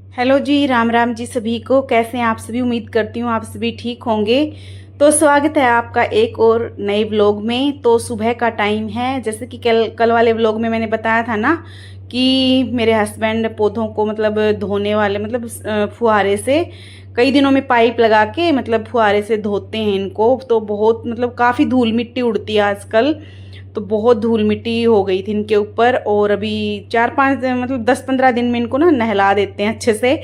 Hello जी, राम राम जी सभी को। कैसे हैं आप सभी? उम्मीद करती हूँ आप सभी ठीक होंगे। तो स्वागत है आपका एक और नए व्लॉग में। तो सुबह का टाइम है, जैसे कि कल कल वाले व्लॉग में मैंने बताया था ना कि मेरे हस्बैंड पौधों को मतलब धोने वाले मतलब फुहारे से कई दिनों में पाइप लगा के मतलब फुहारे से धोते हैं इनको। तो बहुत मतलब काफ़ी धूल मिट्टी उड़ती है आजकल। तो बहुत धूल मिट्टी हो गई थी इनके ऊपर, और अभी 4-5 मतलब 10-15 दिन में इनको ना नहला देते हैं अच्छे से।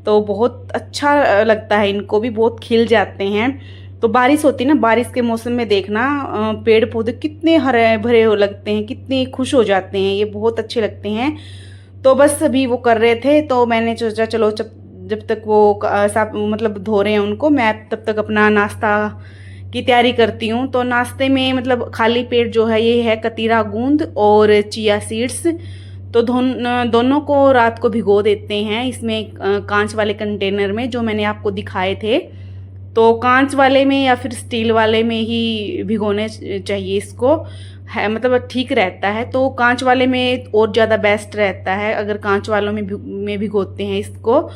तो बहुत अच्छा लगता है, इनको भी बहुत खिल जाते हैं। तो बारिश होती है ना, बारिश के मौसम में देखना पेड़ पौधे कितने हरे भरे हो लगते हैं, कितने खुश हो जाते हैं, ये बहुत अच्छे लगते हैं। तो बस अभी वो कर रहे थे तो मैंने सोचा चलो जब जब तक वो साफ मतलब धो रहे हैं उनको, मैं तब तक अपना नाश्ता की तैयारी करती हूँ। तो नाश्ते में मतलब खाली पेट जो है ये है कतीरा गूंद और चिया सीड्स। तो दोनों को रात को भिगो देते हैं इसमें कांच वाले कंटेनर में जो मैंने आपको दिखाए थे। तो कांच वाले में या फिर स्टील वाले में ही भिगोने चाहिए इसको, है मतलब ठीक रहता है। तो कांच वाले में और ज़्यादा बेस्ट रहता है, अगर कांच वालों में भिगोते हैं इसको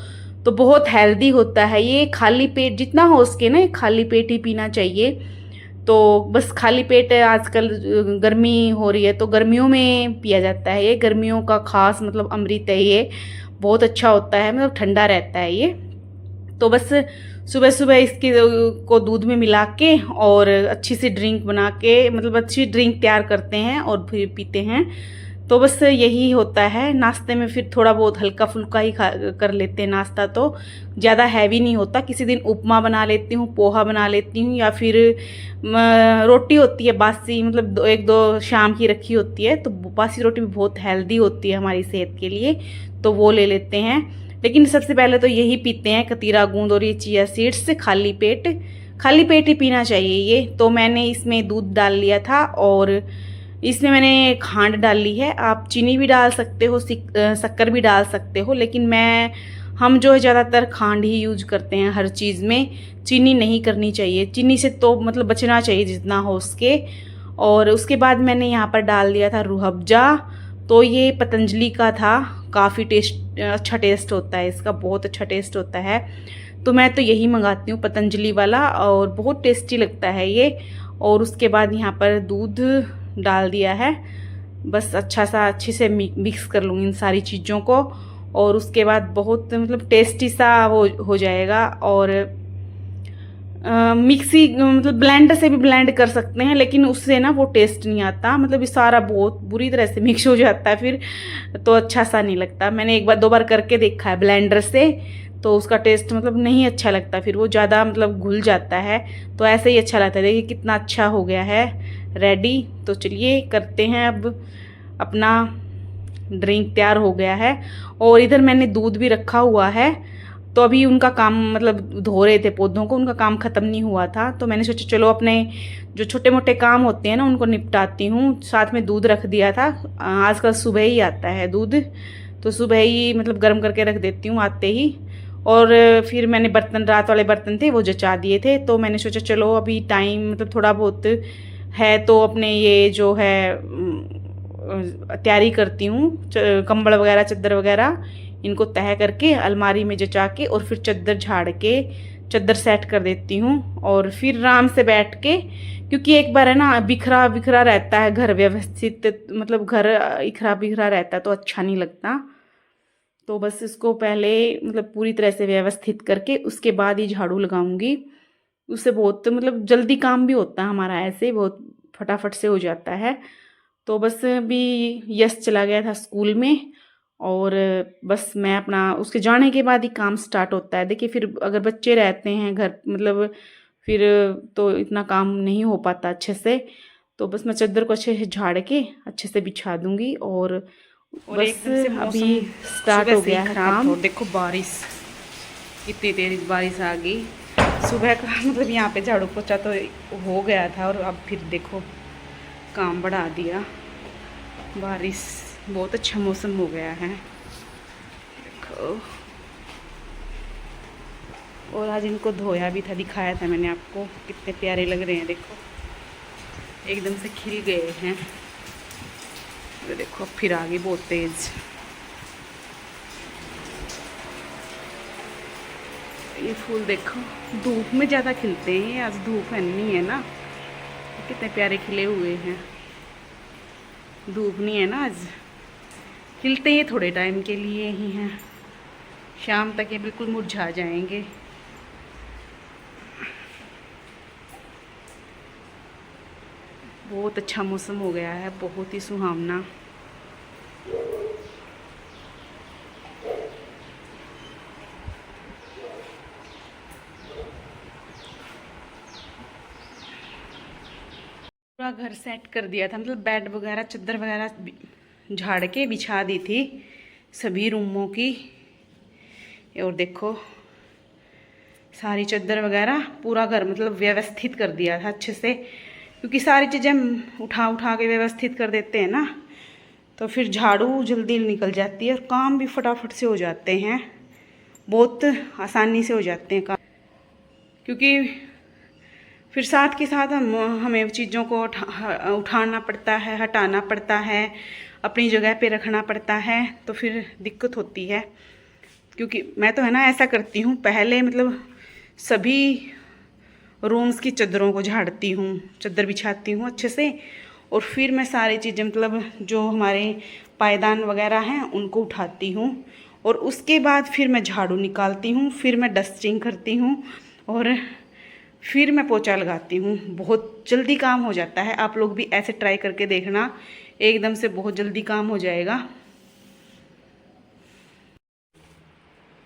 तो बहुत हेल्दी होता है ये। खाली पेट जितना हो सके ना खाली पेट ही पीना चाहिए। तो बस खाली पेट आजकल गर्मी हो रही है तो गर्मियों में पिया जाता है ये, गर्मियों का खास मतलब अमृत है ये, बहुत अच्छा होता है मतलब ठंडा रहता है ये। तो बस सुबह सुबह इसकी को दूध में मिला के और अच्छी सी ड्रिंक बना के मतलब अच्छी ड्रिंक तैयार करते हैं और फिर पीते हैं। तो बस यही होता है नाश्ते में। फिर थोड़ा बहुत हल्का फुल्का ही खा कर लेते हैं नाश्ता, तो ज़्यादा हैवी नहीं होता। किसी दिन उपमा बना लेती हूँ, पोहा बना लेती हूँ, या फिर रोटी होती है बासी मतलब एक दो शाम की रखी होती है। तो बासी रोटी भी बहुत हेल्दी होती है हमारी सेहत के लिए, तो वो ले लेते हैं। लेकिन सबसे पहले तो यही पीते हैं कतीरा गूंद और ये चिया सीड्स खाली पेट ही पीना चाहिए ये। तो मैंने इसमें दूध डाल लिया था और इसमें मैंने खांड डाल ली है। आप चीनी भी डाल सकते हो, शक्कर भी डाल सकते हो, लेकिन हम जो है ज़्यादातर खांड ही यूज करते हैं हर चीज़ में। चीनी नहीं करनी चाहिए, चीनी से तो मतलब बचना चाहिए जितना हो उसके। और उसके बाद मैंने यहाँ पर डाल दिया था रूह अफ़ज़ा। तो ये पतंजलि का था, काफ़ी अच्छा टेस्ट होता है इसका, बहुत अच्छा टेस्ट होता है। तो मैं तो यही मंगाती हूँ पतंजलि वाला, और बहुत टेस्टी लगता है ये। और उसके बाद यहाँ पर दूध डाल दिया है, बस अच्छे से मिक्स कर लूँगी इन सारी चीज़ों को। और उसके बाद बहुत मतलब टेस्टी सा हो जाएगा। और मिक्सी मतलब ब्लेंडर से भी ब्लेंड कर सकते हैं, लेकिन उससे ना वो टेस्ट नहीं आता, मतलब ये सारा बहुत बुरी तरह से मिक्स हो जाता है फिर, तो अच्छा सा नहीं लगता। मैंने एक बार दो बार करके देखा है ब्लेंडर से, तो उसका टेस्ट मतलब नहीं अच्छा लगता, फिर वो ज़्यादा मतलब घुल जाता है। तो ऐसे ही अच्छा लगता है। देखिए कितना अच्छा हो गया है रेडी। तो चलिए करते हैं अब, अपना ड्रिंक तैयार हो गया है। और इधर मैंने दूध भी रखा हुआ है। तो अभी उनका काम मतलब धो रहे थे पौधों को, उनका काम ख़त्म नहीं हुआ था, तो मैंने सोचा चलो अपने जो छोटे मोटे काम होते हैं ना उनको निपटाती हूँ। साथ में दूध रख दिया था, आजकल सुबह ही आता है दूध, तो सुबह ही मतलब गर्म करके रख देती हूँ आते ही। और फिर मैंने बर्तन, रात वाले बर्तन थे वो जचा दिए थे, तो मैंने सोचा चलो अभी टाइम मतलब थोड़ा बहुत है तो अपने ये जो है तैयारी करती हूँ। कंबल वगैरह चादर वगैरह इनको तह करके अलमारी में जचा के और फिर चादर झाड़ के चादर सेट कर देती हूँ। और फिर आराम से बैठ के, क्योंकि एक बार है ना बिखरा बिखरा रहता है घर, व्यवस्थित मतलब घर इखरा बिखरा रहता है तो अच्छा नहीं लगता। तो बस इसको पहले मतलब पूरी तरह से व्यवस्थित करके उसके बाद ही झाड़ू लगाऊंगी। उससे बहुत मतलब जल्दी काम भी होता है हमारा, ऐसे बहुत फटाफट से हो जाता है। तो बस अभी यश चला गया था स्कूल में, और बस मैं अपना उसके जाने के बाद ही काम स्टार्ट होता है। देखिए फिर अगर बच्चे रहते हैं घर मतलब फिर तो इतना काम नहीं हो पाता अच्छे से। तो बस मैं चादर को अच्छे से झाड़ के अच्छे से बिछा दूंगी, और बस एकदम से अभी मौसम स्टार्ट सुबह हो से ही गया है खराब था। काम। और देखो बारिश, इतनी तेज बारिश आ गई सुबह का मतलब यहाँ पे झाड़ू पोछा तो हो गया था, और अब फिर देखो काम बढ़ा दिया बारिश। बहुत अच्छा मौसम हो गया है देखो। और आज इनको धोया भी था, दिखाया था मैंने आपको, कितने प्यारे लग रहे हैं देखो, एकदम से खिल गए हैं। तो देखो अब फिर आ गई बहुत तेज। ये फूल देखो धूप में ज़्यादा खिलते हैं, आज धूप है नहीं है ना, कितने प्यारे खिले हुए हैं। धूप नहीं है ना आज, खिलते ही थोड़े टाइम के लिए ही हैं, शाम तक ये बिल्कुल मुरझा जाएंगे। बहुत अच्छा मौसम हो गया है, बहुत ही सुहावना। पूरा घर सेट कर दिया था, मतलब बेड वगैरह चादर वगैरह झाड़ के बिछा दी थी सभी रूमों की। और देखो सारी चादर वगैरह पूरा घर मतलब व्यवस्थित कर दिया था अच्छे से, क्योंकि सारी चीज़ें हम उठा उठा के व्यवस्थित कर देते हैं ना, तो फिर झाड़ू जल्दी निकल जाती है और काम भी फटाफट से हो जाते हैं, बहुत आसानी से हो जाते हैं काम। क्योंकि फिर साथ के साथ हमें चीज़ों को उठाना पड़ता है, हटाना पड़ता है, अपनी जगह पे रखना पड़ता है, तो फिर दिक्कत होती है। क्योंकि मैं तो है ना ऐसा करती हूँ, पहले मतलब सभी रूम्स की चादरों को झाड़ती हूँ, चादर बिछाती हूँ अच्छे से, और फिर मैं सारी चीज़ें मतलब जो हमारे पायदान वगैरह हैं उनको उठाती हूँ, और उसके बाद फिर मैं झाड़ू निकालती हूँ, फिर मैं डस्टिंग करती हूँ, और फिर मैं पोछा लगाती हूँ। बहुत जल्दी काम हो जाता है, आप लोग भी ऐसे ट्राई करके देखना, एकदम से बहुत जल्दी काम हो जाएगा।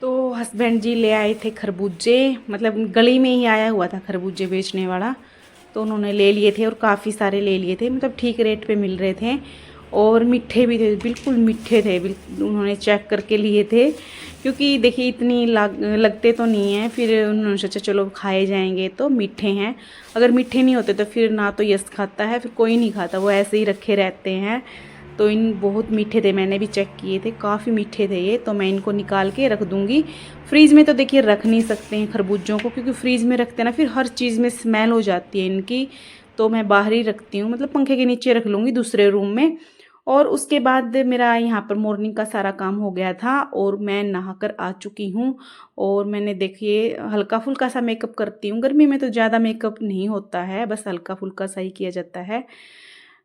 तो हस्बैंड जी ले आए थे खरबूजे, मतलब गली में ही आया हुआ था खरबूजे बेचने वाला, तो उन्होंने ले लिए थे और काफ़ी सारे ले लिए थे, मतलब ठीक रेट पे मिल रहे थे और मीठे भी थे, बिल्कुल मीठे थे, उन्होंने चेक करके लिए थे। क्योंकि देखिए इतनी लगते तो नहीं हैं, फिर उन्होंने सोचा चलो खाए जाएंगे तो मीठे हैं, अगर मीठे नहीं होते तो फिर ना तो यस खाता है, फिर कोई नहीं खाता, वो ऐसे ही रखे रहते हैं। तो इन बहुत मीठे थे, मैंने भी चेक किए थे, काफ़ी मीठे थे ये, तो मैं इनको निकाल के रख दूँगी। फ्रीज़ में तो देखिए रख नहीं सकते हैं खरबूजों को, क्योंकि फ्रीज़ में रखते हैं ना फिर हर चीज़ में स्मेल हो जाती है इनकी, तो मैं बाहर ही रखती हूँ, मतलब पंखे के नीचे रख लूँगी दूसरे रूम में। और उसके बाद मेरा यहाँ पर मॉर्निंग का सारा काम हो गया था और मैं नहाकर आ चुकी हूँ। और मैंने देखिए हल्का फुल्का सा मेकअप करती हूँ, गर्मी में तो ज़्यादा मेकअप नहीं होता है, बस हल्का फुल्का सा ही किया जाता है।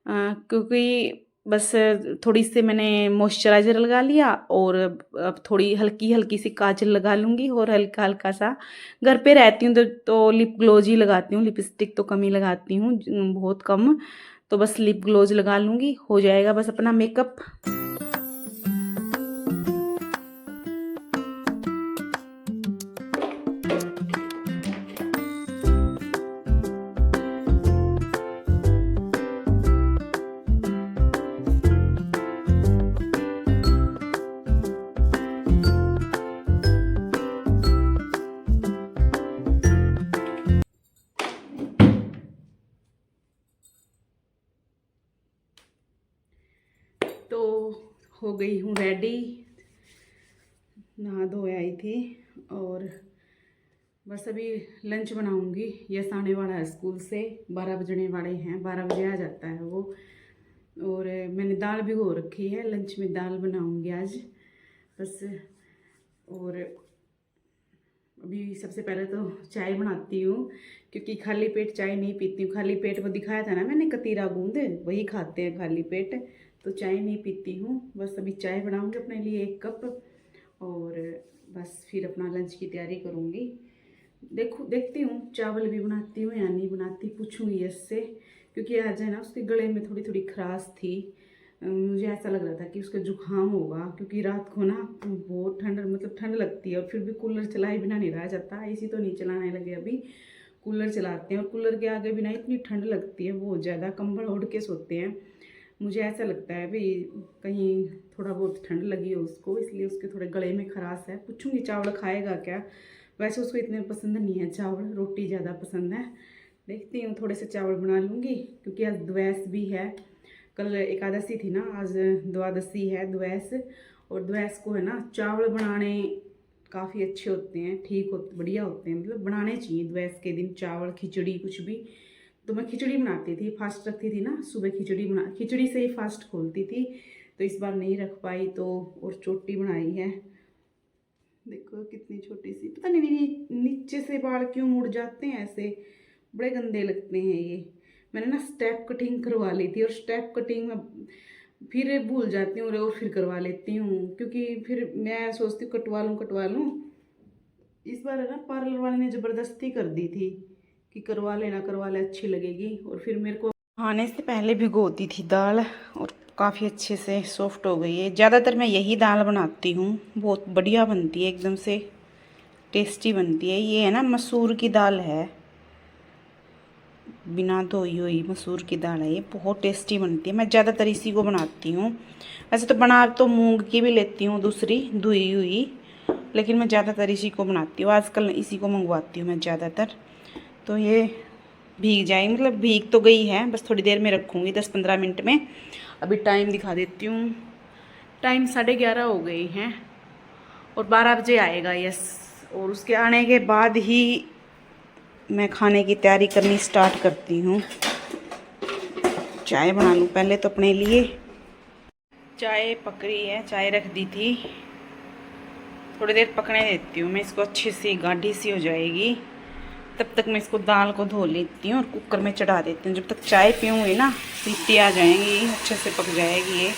क्योंकि बस थोड़ी सी मैंने मॉइस्चराइज़र लगा लिया और अब थोड़ी हल्की हल्की सी काजल लगा लूँगी, और हल्का हल्का सा घर पे रहती हूँ तो लिप ग्लोज ही लगाती हूँ, लिपस्टिक तो कम ही लगाती हूँ, बहुत कम, तो बस लिप ग्लोज लगा लूँगी, हो जाएगा बस अपना मेकअप। तो हो गई हूँ रेडी, नहा धो आई थी, और बस अभी लंच बनाऊंगी। यस आने वाला है स्कूल से, 12 बजने वाले हैं, 12 बजे आ जाता है वो। और मैंने दाल भिगो रखी है, लंच में दाल बनाऊंगी आज बस। और अभी सबसे पहले तो चाय बनाती हूँ, क्योंकि खाली पेट चाय नहीं पीती हूँ। खाली पेट वो दिखाया था ना मैंने, कतीरा गूंद, वही खाते हैं खाली पेट, तो चाय नहीं पीती हूँ। बस अभी चाय बनाऊँगी अपने लिए 1 कप, और बस फिर अपना लंच की तैयारी करूँगी। देखती हूँ चावल भी बनाती हूँ या नहीं बनाती, पूछूँगी यस से, क्योंकि आज है ना उसके गले में थोड़ी थोड़ी खराश थी। मुझे ऐसा लग रहा था कि उसका जुकाम होगा, क्योंकि रात को ना बहुत ठंड, मतलब ठंड लगती है, और फिर भी कूलर चलाए बिना नहीं रहा जाता। एसी तो नहीं चलाने लगे अभी, कूलर चलाते हैं, और कूलर के आगे बिना इतनी ठंड लगती है बहुत ज़्यादा, कंबल ओढ़ के सोते हैं। मुझे ऐसा लगता है भाई कहीं थोड़ा बहुत ठंड लगी हो उसको, इसलिए उसके थोड़े गले में खराश है। पूछूंगी चावल खाएगा क्या, वैसे उसको इतने पसंद नहीं है चावल, रोटी ज़्यादा पसंद है। देखती हूँ थोड़े से चावल बना लूँगी, क्योंकि आज द्वैस भी है, कल एकादशी थी ना, आज द्वादशी है द्वैस, और द्वैस को है ना चावल बनाने काफ़ी अच्छे होते हैं, ठीक होते, बढ़िया होते हैं, मतलब बनाने चाहिए द्वैस के दिन चावल, खिचड़ी कुछ भी। तो मैं खिचड़ी बनाती थी, फास्ट रखती थी ना, सुबह खिचड़ी से ही फास्ट खोलती थी, तो इस बार नहीं रख पाई, तो और चोटी बनाई है। देखो कितनी छोटी सी, पता नहीं नीचे से बाल क्यों मुड़ जाते हैं ऐसे, बड़े गंदे लगते हैं ये। मैंने ना स्टेप कटिंग करवा ली थी और स्टेप कटिंग में फिर भूल जाती हूँ और फिर करवा लेती हूँ, क्योंकि फिर मैं सोचती हूँ कटवा लूँ। इस बार है ना पार्लर वाले ने ज़बरदस्ती कर दी थी कि करवा ले अच्छी लगेगी, और फिर मेरे को खाने से पहले भिगोती थी दाल और काफ़ी अच्छे से सॉफ्ट हो गई है। ज़्यादातर मैं यही दाल बनाती हूँ, बहुत बढ़िया बनती है, एकदम से टेस्टी बनती है। ये है ना मसूर की दाल है, बिना धोई हुई मसूर की दाल है, ये बहुत टेस्टी बनती है। मैं ज़्यादातर इसी को बनाती हूँ। वैसे तो बना तो मूंग की भी लेती हूँ दूसरी धुई हुई, लेकिन मैं ज़्यादातर इसी को बनाती हूँ। आजकल इसी को मंगवाती हूँ मैं ज़्यादातर। तो ये भीग जाएगी, मतलब भीग तो गई है, बस थोड़ी देर में रखूँगी 10-15 मिनट में। अभी टाइम दिखा देती हूँ, टाइम 11:30 हो गए हैं और 12 बजे आएगा यस। और उसके आने के बाद ही मैं खाने की तैयारी करनी स्टार्ट करती हूँ। चाय बना लूँ पहले तो अपने लिए। चाय पक रही है, चाय रख दी थी, थोड़ी देर पकने देती हूँ मैं इसको, अच्छी सी गाढ़ी सी हो जाएगी। तब तक मैं इसको दाल को धो लेती हूँ और कुकर में चढ़ा देती हूँ। जब तक चाय पीऊँगी ना सीटी आ जाएंगी, अच्छे से पक जाएगी ये।